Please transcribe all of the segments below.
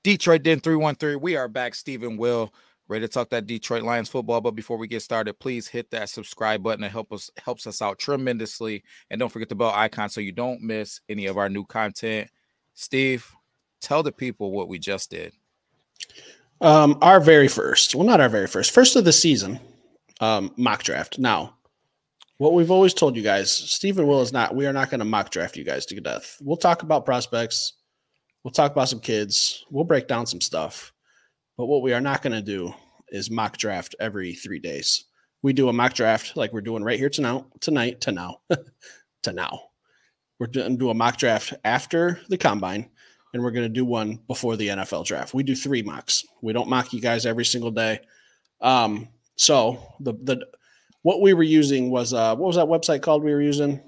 Detroit Den 313. We are back. Stephen Will, ready to talk that Detroit Lions football. But before we get started, please hit that subscribe button. It helps us out tremendously. And don't forget the bell icon so you don't miss any of our new content. Steve, tell the people what we just did. Our very first, well, not our very first of the season, mock draft. Now, what we've always told you guys, Stephen Will we are not going to mock draft you guys to death. We'll talk about prospects. We'll talk about some kids. We'll break down some stuff. But what we are not going to do is mock draft every 3 days. We do a mock draft like we're doing right here tonight. We're going to do a mock draft after the combine, and we're going to do one before the NFL draft. We do 3 mocks. We don't mock you guys every single day. So what we were using was what was that website called we were using?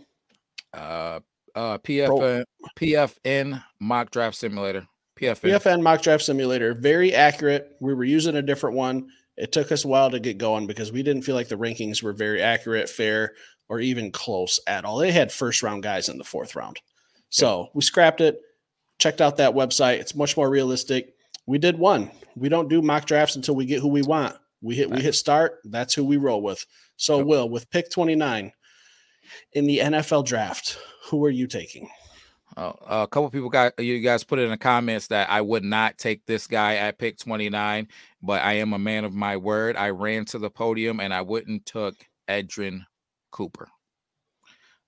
PFN Mock Draft Simulator. PFN Mock Draft Simulator. Very accurate. We were using a different one. It took us a while to get going because we didn't feel like the rankings were very accurate, fair, or even close at all. They had first-round guys in the 4th round. So we scrapped it, checked out that website. It's much more realistic. We did one. We don't do mock drafts until we get who we want. We hit start. That's who we roll with. So, Will, with pick 29 in the NFL draft, who are you taking? A couple people you guys put in the comments that I would not take this guy at pick 29, but I am a man of my word. I ran to the podium and I wouldn't took Edgerrin Cooper.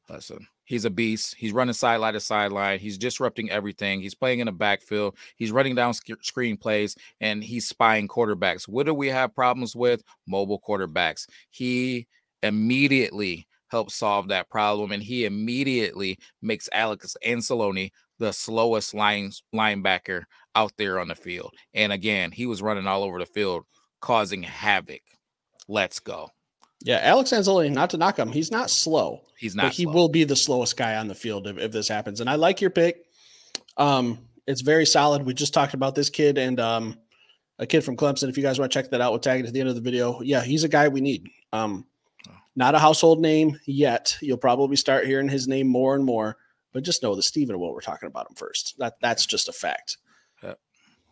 Listen, he's a beast. He's running sideline to sideline. He's disrupting everything. He's playing in the backfield. He's running down screen plays, and he's spying quarterbacks. What do we have problems with? Mobile quarterbacks. He immediately helps solve that problem, and he immediately makes Alex Anzalone the slowest linebacker out there on the field. And again, he was running all over the field, causing havoc. Let's go. Yeah, Alex Anzalone, not to knock him, he's not slow. He's not. But he will be the slowest guy on the field if this happens. And I like your pick. It's very solid. We just talked about this kid and a kid from Clemson. If you guys want to check that out, we'll tag it at the end of the video. Yeah, he's a guy we need. Not a household name yet. You'll probably start hearing his name more and more, but just know that Stephen Will, we're talking about him first. That's just a fact.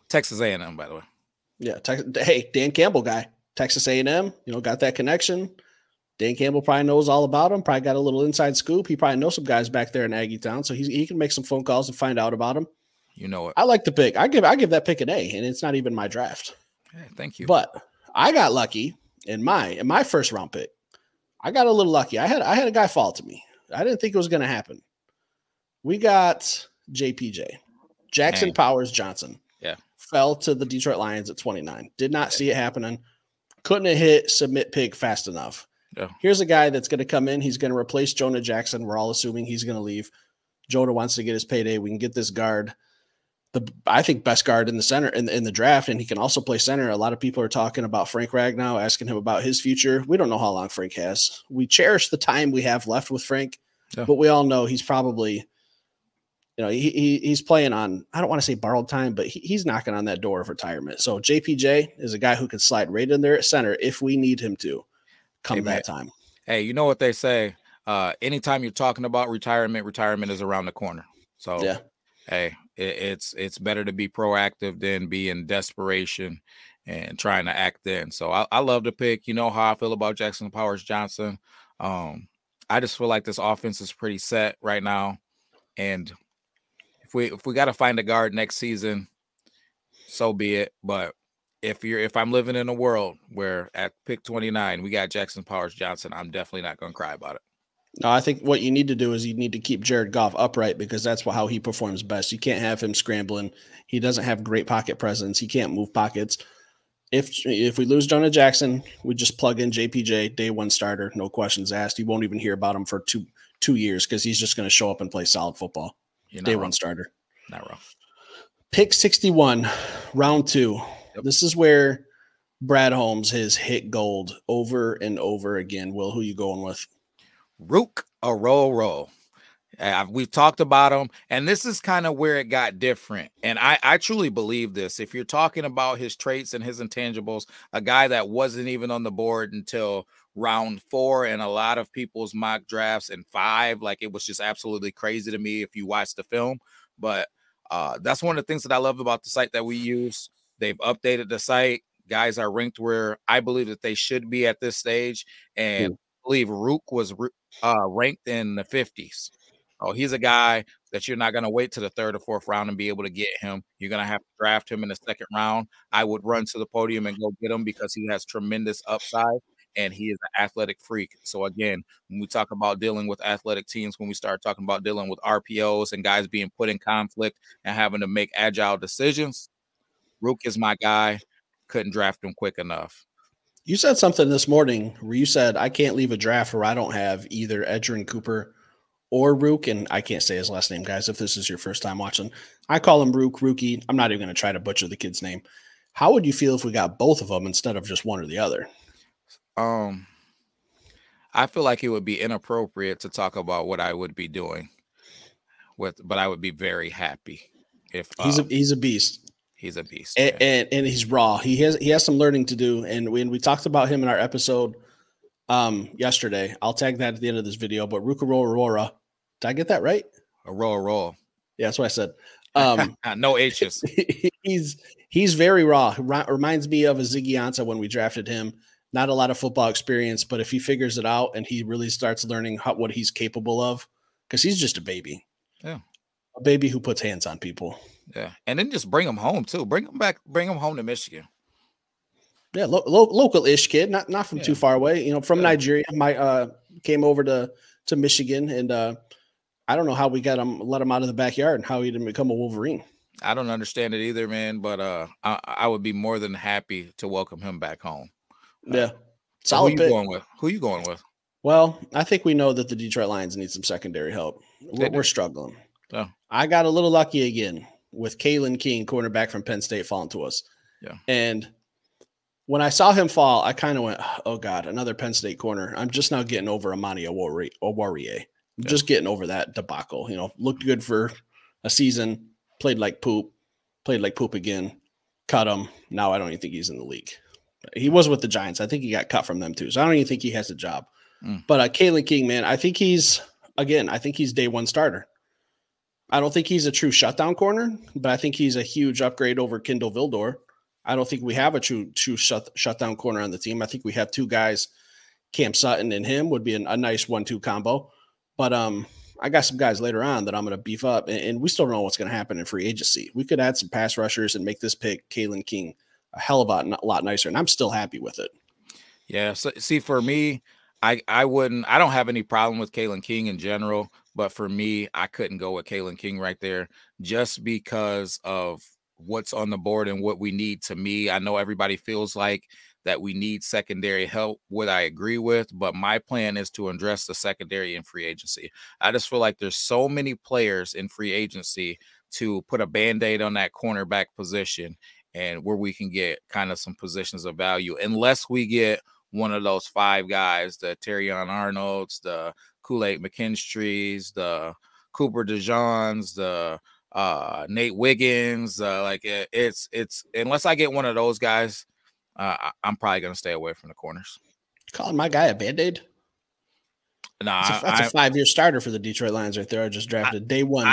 Texas A&M, by the way. Yeah. Hey, Dan Campbell guy, Texas A&M, got that connection. Dan Campbell probably knows all about him. Probably got a little inside scoop. He probably knows some guys back there in Aggie Town, so he can make some phone calls and find out about him. You know it. I like the pick. I give that pick an A, and it's not even my draft. Hey, thank you. But I got lucky in my first round pick. I got a little lucky. I had a guy fall to me. I didn't think it was going to happen. We got JPJ, Jackson Powers Johnson. Yeah. Fell to the Detroit Lions at 29. Did not see it happening. Couldn't have hit submit pick fast enough. Yeah. Here's a guy that's going to come in. He's going to replace Jonah Jackson. We're all assuming he's going to leave. Jonah wants to get his payday. We can get this guard, I think best guard in the center in the draft, and he can also play center. A lot of people are talking about Frank Ragnow, asking him about his future. We don't know how long Frank has. We cherish the time we have left with Frank, but we all know he's probably, he's playing on, I don't want to say borrowed time, but he's knocking on that door of retirement. So JPJ is a guy who can slide right in there at center if we need him to come that time. Hey, you know what they say? Anytime you're talking about retirement is around the corner. So yeah. Hey, it's better to be proactive than be in desperation and trying to act then. So I love the pick. You know how I feel about Jackson Powers Johnson. I just feel like this offense is pretty set right now. And if we got to find a guard next season, so be it. But if I'm living in a world where at pick 29 we got Jackson Powers Johnson, I'm definitely not going to cry about it. No, I think what you need to do is you need to keep Jared Goff upright because that's how he performs best. You can't have him scrambling. He doesn't have great pocket presence. He can't move pockets. If we lose Jonah Jackson, we just plug in JPJ, day one starter, no questions asked. You won't even hear about him for two years because he's just going to show up and play solid football. Day one starter. Not wrong. Pick 61, round 2. Yep. This is where Brad Holmes has hit gold over and over again. Will, who you going with? Rook Aroro. We've talked about him, and this is kind of where it got different. And I truly believe this. If you're talking about his traits and his intangibles, a guy that wasn't even on the board until round 4 and a lot of people's mock drafts and 5, like it was just absolutely crazy to me if you watch the film. But That's one of the things that I love about the site that we use. They've updated the site. Guys are ranked where I believe that they should be at this stage. And I believe Rook was ranked in the 50s. Oh, he's a guy that you're not going to wait to the 3rd or 4th round and be able to get him. You're going to have to draft him in the 2nd round. I would run to the podium and go get him because he has tremendous upside and he is an athletic freak. So again, when we talk about dealing with athletic teams, when we start talking about dealing with RPOs and guys being put in conflict and having to make agile decisions, Rook is my guy. Couldn't draft him quick enough. You said something this morning where you said, I can't leave a draft where I don't have either Edgerrin Cooper or Rook, and I can't say his last name, guys, if this is your first time watching. I call him Rook, Rookie. I'm not even going to try to butcher the kid's name. How would you feel if we got both of them instead of just one or the other? I feel like it would be inappropriate to talk about what I would be doing but I would be very happy if he's a beast. He's a beast. And he's raw. He has some learning to do. And when we talked about him in our episode yesterday, I'll tag that at the end of this video, but Ruka Aurora, did I get that right? Aurora. Yeah, that's what I said. No H's. He's very raw. Reminds me of a Ziggy Ansah when we drafted him. Not a lot of football experience, but if he figures it out and he really starts learning what he's capable of, because he's just a baby. Yeah. A baby who puts hands on people. Yeah. And then just bring him home too. Bring him home to Michigan. Yeah, local-ish kid, not from too far away. You know, from Nigeria. Came over to Michigan, and I don't know how we let him out of the backyard and how he didn't become a Wolverine. I don't understand it either, man. But I would be more than happy to welcome him back home. Yeah, solid. Who you going with? Well, I think we know that the Detroit Lions need some secondary help. We're struggling. Oh. I got a little lucky again with Kalen King, cornerback from Penn State, falling to us. Yeah, and when I saw him fall, I kind of went, oh, God, another Penn State corner. I'm just now getting over Amani Oruwariye. I'm just getting over that debacle. You know, looked good for a season, played like poop again, cut him. Now I don't even think he's in the league. He was with the Giants. I think he got cut from them too. So I don't even think he has a job. But Kalen King, man, I think he's day one starter. I don't think he's a true shutdown corner, but I think he's a huge upgrade over Kindle Vildor. I don't think we have a true shutdown corner on the team. I think we have two guys, Cam Sutton and him would be a nice 1-2 combo. But I got some guys later on that I'm going to beef up, and we still don't know what's going to happen in free agency. We could add some pass rushers and make this pick, Kalen King, a hell of a lot nicer, and I'm still happy with it. Yeah. So, see, for me, I don't have any problem with Kalen King in general, but for me, I couldn't go with Kalen King right there just because of what's on the board and what we need. To me, I know everybody feels like that we need secondary help, what I agree with, but my plan is to address the secondary in free agency. I just feel like there's so many players in free agency to put a Band-Aid on that cornerback position and where we can get kind of some positions of value, unless we get one of those 5 guys, the Terrion Arnolds, the Kool-Aid McKinstry's, the Cooper DeJeans, the Nate Wiggins. It's unless I get one of those guys, I'm probably going to stay away from the corners. Calling my guy a Band-Aid? Nah, that's a 5-year starter for the Detroit Lions right there. I just drafted day one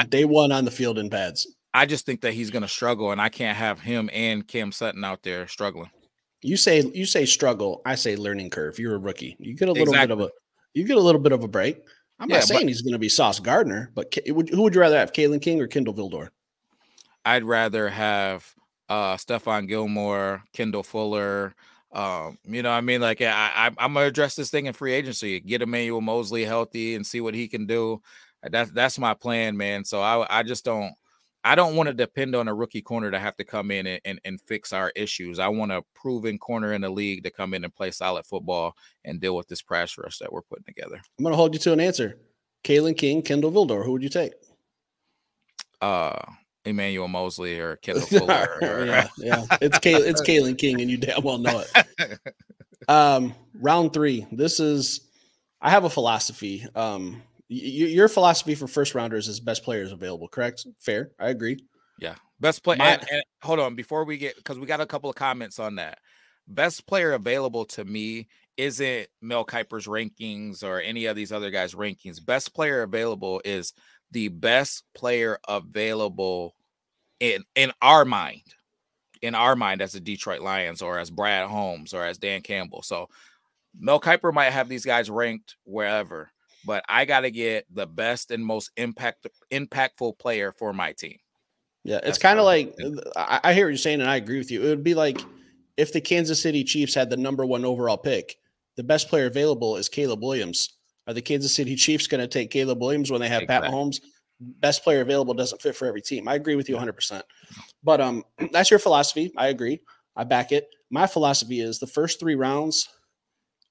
on the field in pads. I just think that he's going to struggle, and I can't have him and Cam Sutton out there struggling. You say struggle. I say learning curve. You're a rookie. You get a little bit of a break. I'm not saying he's going to be Sauce Gardner, but who would you rather have, Kalen King or Kindle Vildor? I'd rather have Stephon Gilmore, Kendall Fuller. You know what I mean? Like, I'm going to address this thing in free agency, get Emmanuel Mosley healthy and see what he can do. That's my plan, man. So I don't want to depend on a rookie corner to have to come in and fix our issues. I want a proven corner in the league to come in and play solid football and deal with this pass rush that we're putting together. I'm going to hold you to an answer. Kalen King, Kendall Vildor. Who would you take? Emmanuel Mosley or Kendall Fuller. Yeah. It's Kalen King, and you damn well know it. Round 3. I have a philosophy. Your philosophy for first rounders is best players available, correct? Fair. I agree. Yeah. Best player. And hold on, before we get, because we got a couple of comments on that. Best player available to me isn't Mel Kiper's rankings or any of these other guys' rankings. Best player available is the best player available in our mind. In our mind as the Detroit Lions or as Brad Holmes or as Dan Campbell. So Mel Kiper might have these guys ranked wherever, but I got to get the best and most impactful player for my team. Yeah, it's kind of like I hear what you're saying, and I agree with you. It would be like if the Kansas City Chiefs had the #1 overall pick, the best player available is Caleb Williams. Are the Kansas City Chiefs going to take Caleb Williams when they have Pat Mahomes? Best player available doesn't fit for every team. I agree with you 100%. But that's your philosophy. I agree. I back it. My philosophy is the first 3 rounds,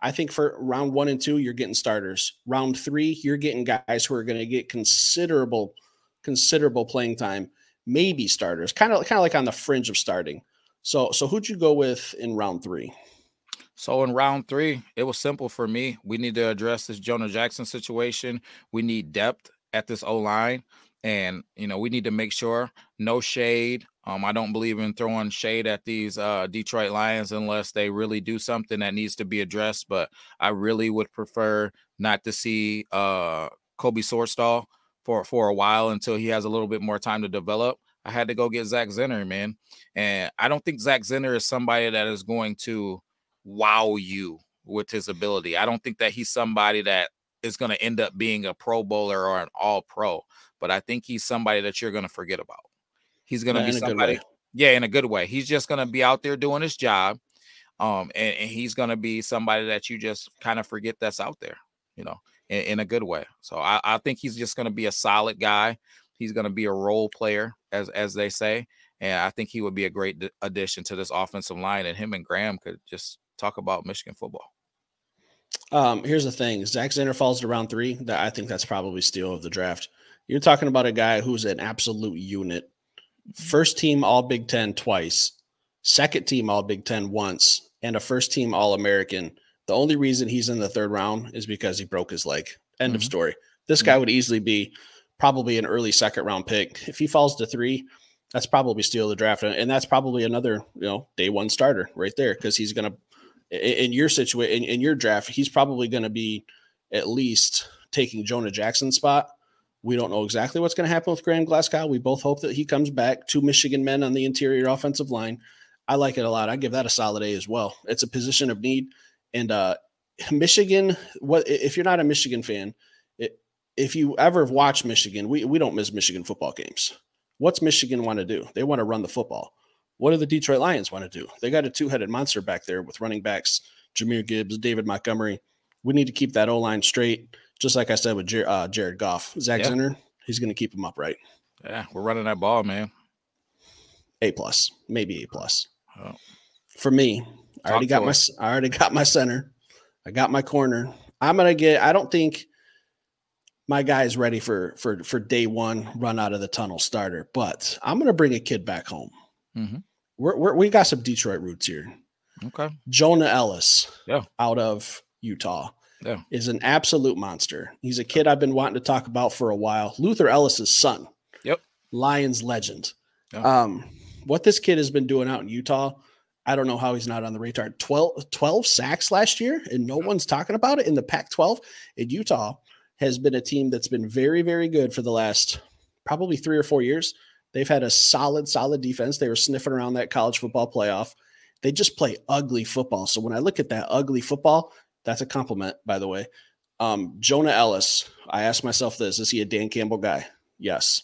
I think for round 1 and 2, you're getting starters. Round 3, you're getting guys who are going to get considerable playing time, maybe starters, kind of like on the fringe of starting. So who'd you go with in round 3? So in round 3, it was simple for me. We need to address this Jonah Jackson situation. We need depth at this O-line. And, we need to make sure no shade. I don't believe in throwing shade at these Detroit Lions unless they really do something that needs to be addressed. But I really would prefer not to see Kobe Sorstall for a while until he has a little bit more time to develop. I had to go get Zach Zinner, man. And I don't think Zach Zinner is somebody that is going to wow you with his ability. I don't think that he's somebody that is going to end up being a Pro Bowler or an All-Pro, but I think he's somebody that you're going to forget about. He's going to be somebody, in a good way. He's just going to be out there doing his job, and he's going to be somebody that you just kind of forget that's out there, in a good way. So I think he's just going to be a solid guy. He's going to be a role player, as they say, and I think he would be a great addition to this offensive line, and him and Graham could just talk about Michigan football. Here's the thing. Zach Zinner falls to round 3. I think that's probably steal of the draft. You're talking about a guy who's an absolute unit. First team All Big Ten twice, second team All Big Ten once, and a first team All American. The only reason he's in the 3rd round is because he broke his leg. End of story. This guy would easily be probably an early 2nd round pick. If he falls to 3, that's probably steal of the draft. And that's probably another, day 1 starter right there. Cause he's going to, in your situation, in your draft, he's probably going to be at least taking Jonah Jackson's spot. We don't know exactly what's going to happen with Graham Glasgow. We both hope that he comes back. 2 Michigan men on the interior offensive line. I like it a lot. I give that a solid A as well. It's a position of need. And Michigan, if you're not a Michigan fan, if you ever watch Michigan, we don't miss Michigan football games. What's Michigan want to do? They want to run the football. What do the Detroit Lions want to do? They got a 2-headed monster back there with running backs, Jahmyr Gibbs, David Montgomery. We need to keep that O-line straight, just like I said with Jared Goff. Zach Zinner, he's going to keep him upright. Yeah, we're running that ball, man. A+, maybe A+. Oh. For me, I already got my center. I got my corner. I don't think my guy is ready for day 1 run out of the tunnel starter, but I'm going to bring a kid back home. We got some Detroit roots here. Okay. Jonah Ellis out of Utah is an absolute monster. He's a kid I've been wanting to talk about for a while. Luther Ellis's son. Yep. Lions legend. What this kid has been doing out in Utah, I don't know how he's not on the radar. 12 sacks last year, and no one's talking about it in the Pac-12. In Utah has been a team that's been very, very good for the last probably 3 or 4 years. They've had a solid defense. They were sniffing around that college football playoff. They just play ugly football. So when I look at that ugly football, that's a compliment, by the way. Jonah Ellis, I asked myself this, is he a Dan Campbell guy? Yes,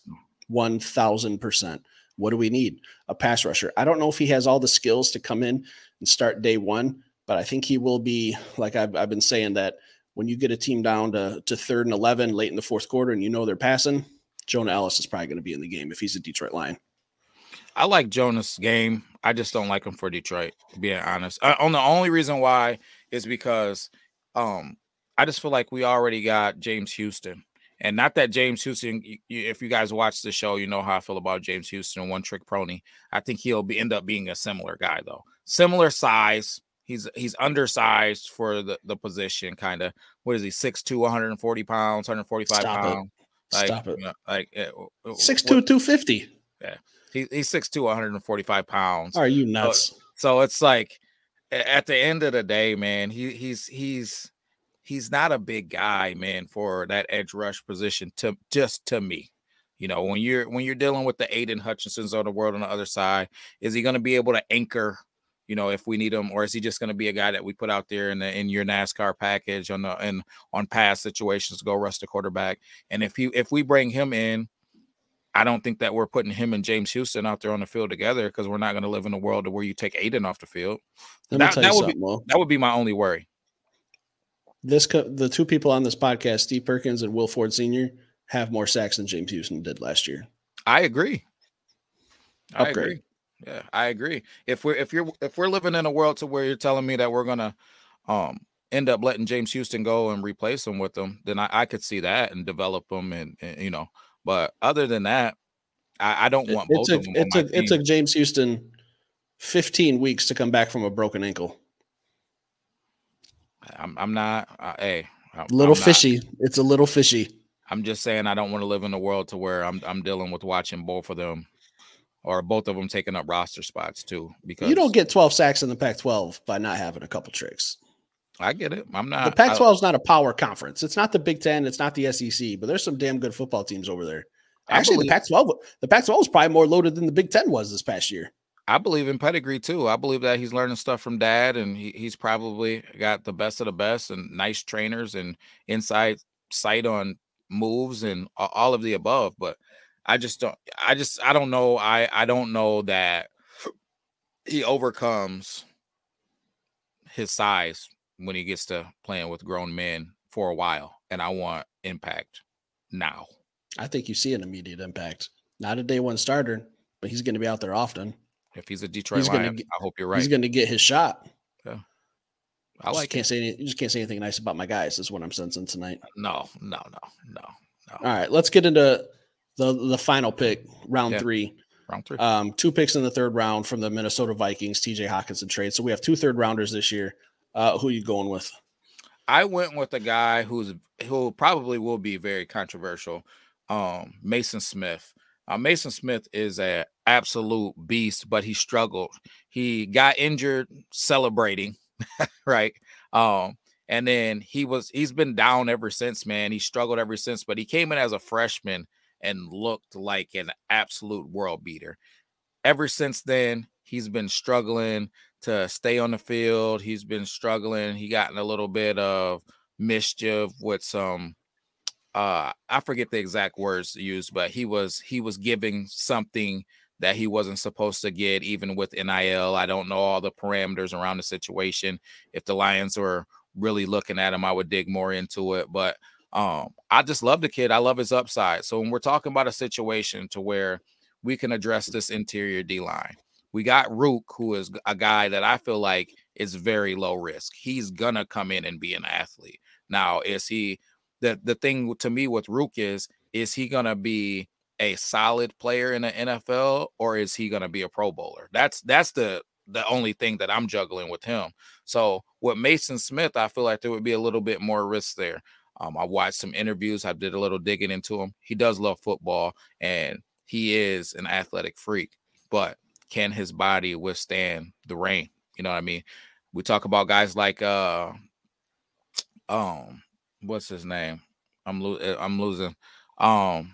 1,000%. What do we need? A pass rusher. I don't know if he has all the skills to come in and start day 1, but I think he will be, like I've been saying, that when you get a team down to 3rd and 11 late in the 4th quarter and they're passing, Jonah Ellis is probably going to be in the game if he's a Detroit Lion. I like Jonah's game. I just don't like him for Detroit, being honest. The only reason why is because I just feel like we already got James Houston. And not that James Houston, if you guys watch the show, you know how I feel about James Houston, one trick pony. I think he'll end up being a similar guy, though. Similar size. He's undersized for the position, kind of. What is he, 6'2", 140 pounds, 145 pounds? Stop it. 6'2", 250. Yeah. He's 6'2", 145 pounds. Are you nuts? So it's like, at the end of the day, man, he's not a big guy, man, for that edge rush position to me. You know, when you're dealing with the Aiden Hutchinsons of the world on the other side, is he going to be able to anchor? You know, if we need him, or is he just going to be a guy that we put out there in your NASCAR package on past situations to go rush the quarterback? And if we bring him in, I don't think that we're putting him and James Houston out there on the field together, because we're not going to live in a world where you take Aiden off the field. That would be my only worry. The two people on this podcast, Steve Perkins and Will Ford Sr., have more sacks than James Houston did last year. I agree. Yeah, I agree. If we're living in a world to where you're telling me that we're gonna end up letting James Houston go and replace him with them, then I could see that and develop them, and you know. But other than that, I don't want both of them. It took James Houston 15 weeks to come back from a broken ankle. I'm not. Hey, fishy. It's a little fishy. I'm just saying I don't want to live in a world to where I'm dealing with watching both of them, or both of them taking up roster spots too. Because you don't get 12 sacks in the Pac-12 by not having a couple tricks. I get it. I'm not. The Pac-12 is not a power conference. It's not the Big Ten. It's not the SEC. But there's some damn good football teams over there. Actually, the Pac-12 was probably more loaded than the Big Ten was this past year. I believe in pedigree too. I believe that he's learning stuff from dad, and he's probably got the best of the best and nice trainers and inside sight on moves and all of the above. But I don't know. I don't know that he overcomes his size when he gets to playing with grown men for a while. And I want impact now. I think you see an immediate impact. Not a day one starter, but he's going to be out there often. If he's a Detroit Lion, I hope you're right. He's going to get his shot. Yeah. You just can't say anything nice about my guys, is what I'm sensing tonight. No. All right, let's get into the final pick, round three. Round three. 2 picks in the third round from the Minnesota Vikings, TJ Hockenson trade. So we have 2 third rounders this year. Who are you going with? I went with a guy who probably will be very controversial, Mason Smith. Mason Smith is an absolute beast, but he struggled. He got injured celebrating, right? And then he's been down ever since, man. He struggled ever since, but he came in as a freshman and looked like an absolute world beater. Ever since then, he's been struggling to stay on the field. He's been struggling. He got in a little bit of mischief with some, I forget the exact words used, but he was giving something that he wasn't supposed to get, even with NIL. I don't know all the parameters around the situation. If the Lions were really looking at him, I would dig more into it. But I just love the kid. I love his upside. So when we're talking about a situation to where we can address this interior D-line, we got Rook, who is a guy that I feel like is very low risk. He's going to come in and be an athlete. Now, is he the thing to me with Rook is he going to be a solid player in the NFL, or is he going to be a Pro Bowler? That's the only thing that I'm juggling with him. So with Mason Smith, I feel like there would be a little bit more risk there. I watched some interviews. I did a little digging into him. He does love football, and he is an athletic freak, but can his body withstand the rain? You know what I mean? We talk about guys like what's his name? I'm losing. Our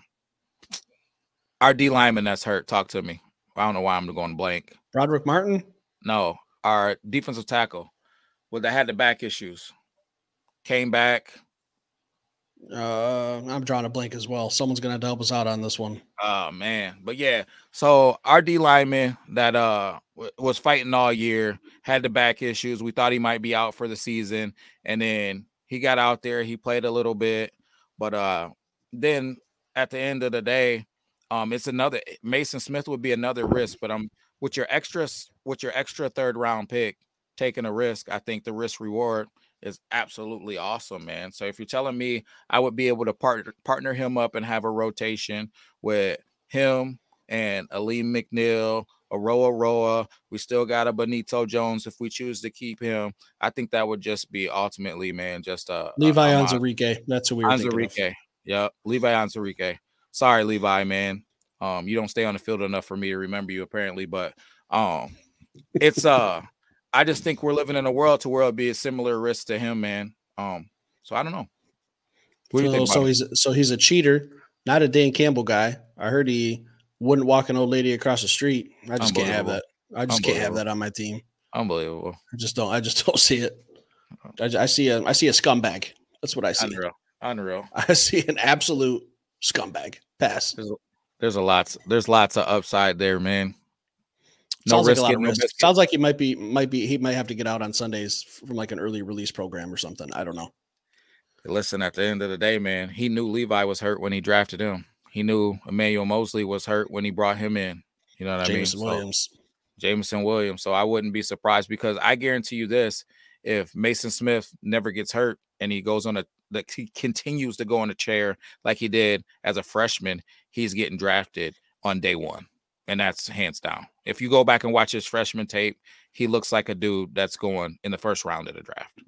D lineman that's hurt. Talk to me. I don't know why I'm going blank. Broderick Martin? No, our defensive tackle. Well, they had the back issues. Came back. I'm drawing a blank as well. Someone's gonna have to help us out on this one. Oh man, but yeah. So our D lineman that was fighting all year had the back issues. We thought he might be out for the season, and then he got out there. He played a little bit, but then at the end of the day, it's another Mason Smith would be another risk. But with your extra third round pick, taking a risk, I think the risk reward is absolutely awesome, man. So if you're telling me I would be able to partner him up and have a rotation with him and Aleem McNeil, Aroa, we still got a Benito Jones if we choose to keep him. I think that would just be ultimately, man, just Levi Onwuzurike. That's who we were thinking of. Yeah, Levi Onwuzurike. Sorry, Levi, man. You don't stay on the field enough for me to remember you apparently, but it's I just think we're living in a world to where it'll be a similar risk to him, man. So I don't know. What do you think? So he's a cheater. Not a Dan Campbell guy. I heard he wouldn't walk an old lady across the street. I just can't have that. I just can't have that on my team. Unbelievable. I just don't see it. I see a scumbag. That's what I see. Unreal. I see an absolute scumbag. Pass. There's lots of upside there, man. No Sounds risk, like a lot of risk. Sounds like he might have to get out on Sundays from like an early release program or something. I don't know. Listen, at the end of the day, man, he knew Levi was hurt when he drafted him. He knew Emmanuel Mosley was hurt when he brought him in. You know what I mean? Jameson Williams. So I wouldn't be surprised, because I guarantee you this: if Mason Smith never gets hurt and he goes on he continues to go on a chair like he did as a freshman, he's getting drafted on day one. And that's hands down. If you go back and watch his freshman tape, he looks like a dude that's going in the first round of the draft.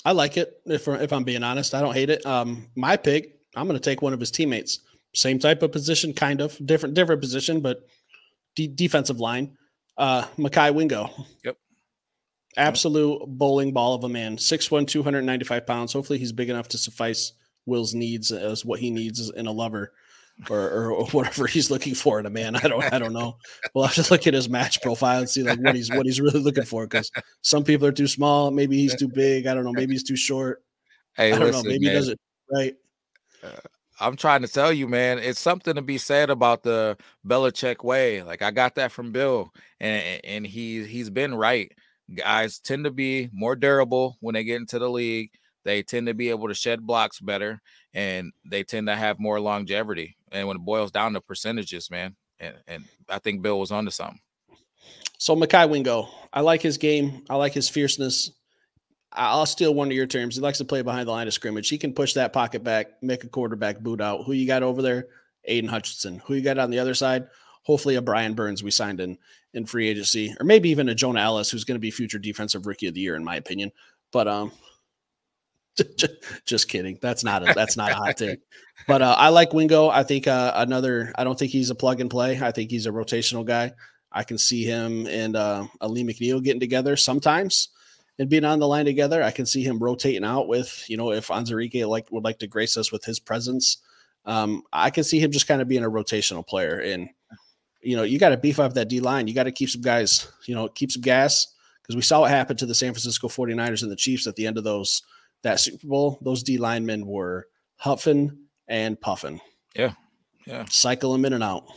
I like it. If I'm being honest, I don't hate it. My pick, I'm going to take one of his teammates. Same type of position, kind of different position, but defensive line. Mekhi Wingo. Yep. Absolute bowling ball of a man. 6'1", 295 pounds. Hopefully he's big enough to suffice Will's needs as what he needs in a lover. Or whatever he's looking for in a man. I don't know. We'll have to look at his match profile and see like what he's really looking for, because some people are too small. Maybe he's too big. I don't know. Maybe he's too short. Hey, I don't know. Maybe he does it right. I'm trying to tell you, man, it's something to be said about the Belichick way. Like, I got that from Bill, and he's been right. Guys tend to be more durable when they get into the league. They tend to be able to shed blocks better, and they tend to have more longevity. And when it boils down to percentages, man, and I think Bill was onto something. So Mekhi Wingo, I like his game. I like his fierceness. I'll steal one of your terms. He likes to play behind the line of scrimmage. He can push that pocket back, make a quarterback boot out. Who you got over there? Aiden Hutchinson. Who you got on the other side? Hopefully a Brian Burns we signed in free agency, or maybe even a Jonah Ellis, who's going to be future defensive rookie of the year, in my opinion. But just kidding. That's not a hot take. But I like Wingo. I think I don't think he's a plug and play. I think he's a rotational guy. I can see him and Ali McNeil getting together sometimes and being on the line together. I can see him rotating out with, if Onwuzurike would like to grace us with his presence. I can see him just kind of being a rotational player. And, you got to beef up that D line. You got to keep some guys, keep some gas, because we saw what happened to the San Francisco 49ers and the Chiefs at the end of that Super Bowl. Those D linemen were huffing and puffing. Yeah. Cycle them in and out.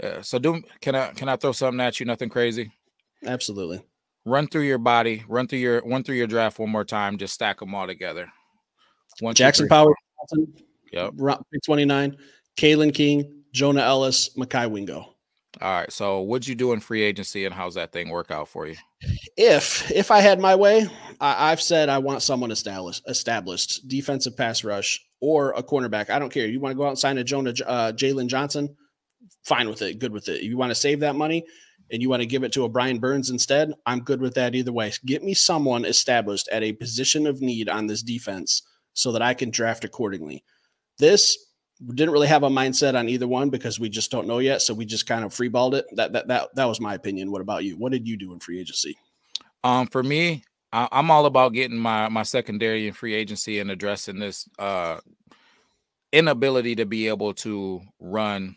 Yeah. So can I throw something at you? Nothing crazy. Absolutely. Run through your body. Run through your draft one more time. Just stack them all together. Jackson Powers. Yep. 29. Kalen King, Jonah Ellis, Mekhi Wingo. All right. So what'd you do in free agency, and how's that thing work out for you? If I had my way, I've said I want someone established defensive pass rush or a cornerback. I don't care. You want to go out and sign a Jalen Johnson? Fine with it. Good with it. If you want to save that money and you want to give it to a Brian Burns instead, I'm good with that either way. Get me someone established at a position of need on this defense so that I can draft accordingly. This didn't really have a mindset on either one because we just don't know yet. So we just kind of freeballed it. That was my opinion. What about you? What did you do in free agency? For me, I'm all about getting my secondary in free agency and addressing this inability to be able to run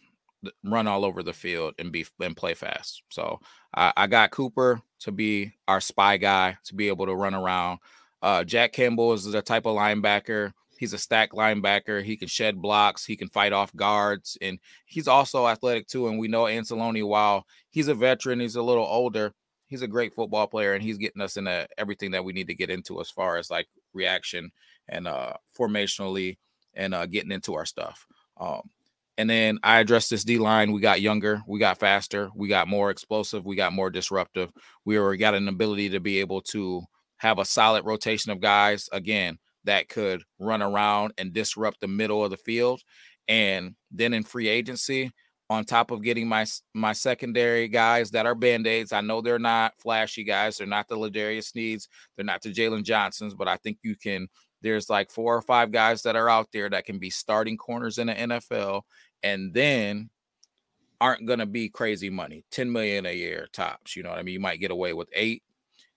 all over the field and play fast. So I got Cooper to be our spy guy, to be able to run around. Jack Campbell is the type of linebacker. He's a stack linebacker. He can shed blocks. He can fight off guards. And he's also athletic too. And we know Anceloni, while he's a veteran, he's a little older, he's a great football player. And he's getting us into everything that we need to get into as far as like reaction and formationally and getting into our stuff. And then I addressed this D-line. We got younger. We got faster. We got more explosive. We got more disruptive. We got an ability to be able to have a solid rotation of guys, again, that could run around and disrupt the middle of the field. And then in free agency, on top of getting my secondary guys that are Band-Aids, I know they're not flashy guys. They're not the Ladarius Sneeds. They're not the Jalen Johnsons, but I think there's like 4 or 5 guys that are out there that can be starting corners in the NFL and then aren't going to be crazy money, $10 million a year tops. You know what I mean? You might get away with 8.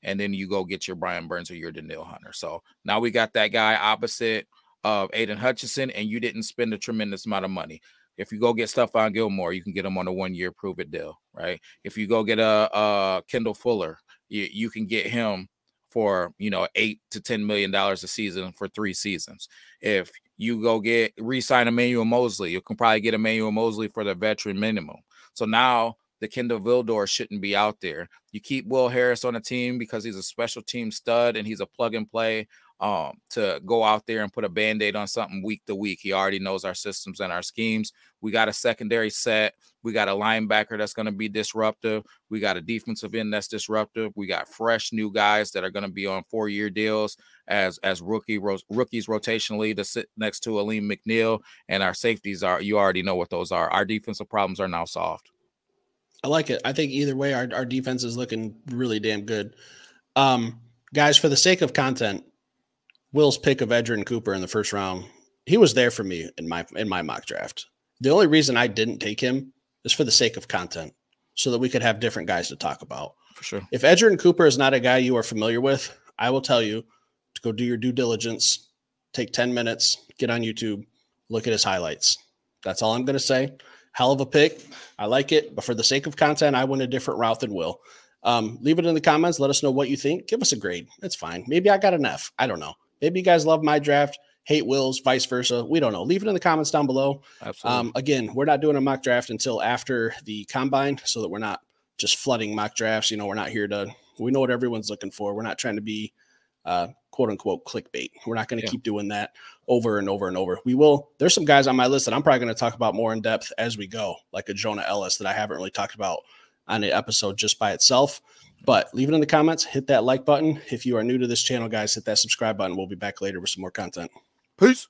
And then you go get your Brian Burns or your Danielle Hunter. So now we got that guy opposite of Aiden Hutchinson, and you didn't spend a tremendous amount of money. If you go get Stephon Gilmore, you can get him on a 1-year prove-it deal, right? If you go get a Kendall Fuller, you can get him for, you know, $8 to $10 million a season for 3 seasons. If you go re-sign Emmanuel Mosley, you can probably get Emmanuel Mosley for the veteran minimum. So now the Kindle Vildor shouldn't be out there. You keep Will Harris on the team because he's a special team stud and he's a plug and play to go out there and put a Band-Aid on something week to week. He already knows our systems and our schemes. We got a secondary set. We got a linebacker that's going to be disruptive. We got a defensive end that's disruptive. We got fresh new guys that are going to be on 4-year deals as rookies rotationally to sit next to Aleem McNeil. And our safeties are, you already know what those are. Our defensive problems are now solved. I like it. I think either way, our defense is looking really damn good. Guys, for the sake of content, Will's pick of Edgerrin Cooper in the first round, he was there for me in my mock draft. The only reason I didn't take him is for the sake of content, so that we could have different guys to talk about. For sure. If Edgerrin Cooper is not a guy you are familiar with, I will tell you to go do your due diligence, take 10 minutes, get on YouTube, look at his highlights. That's all I'm going to say. Hell of a pick. I like it. But for the sake of content, I went a different route than Will. Leave it in the comments. Let us know what you think. Give us a grade. It's fine. Maybe I got an F. I don't know. Maybe you guys love my draft, hate Will's, vice versa. We don't know. Leave it in the comments down below. Absolutely. Again, we're not doing a mock draft until after the combine so that we're not just flooding mock drafts. You know, we're not here to – we know what everyone's looking for. We're not trying to be quote-unquote clickbait. We're not going to keep doing that over and over and over. We will – there's some guys on my list that I'm probably going to talk about more in depth as we go, like a Jonah Ellis that I haven't really talked about on an episode just by itself. But leave it in the comments. Hit that like button. If you are new to this channel, guys, hit that subscribe button. We'll be back later with some more content. Peace.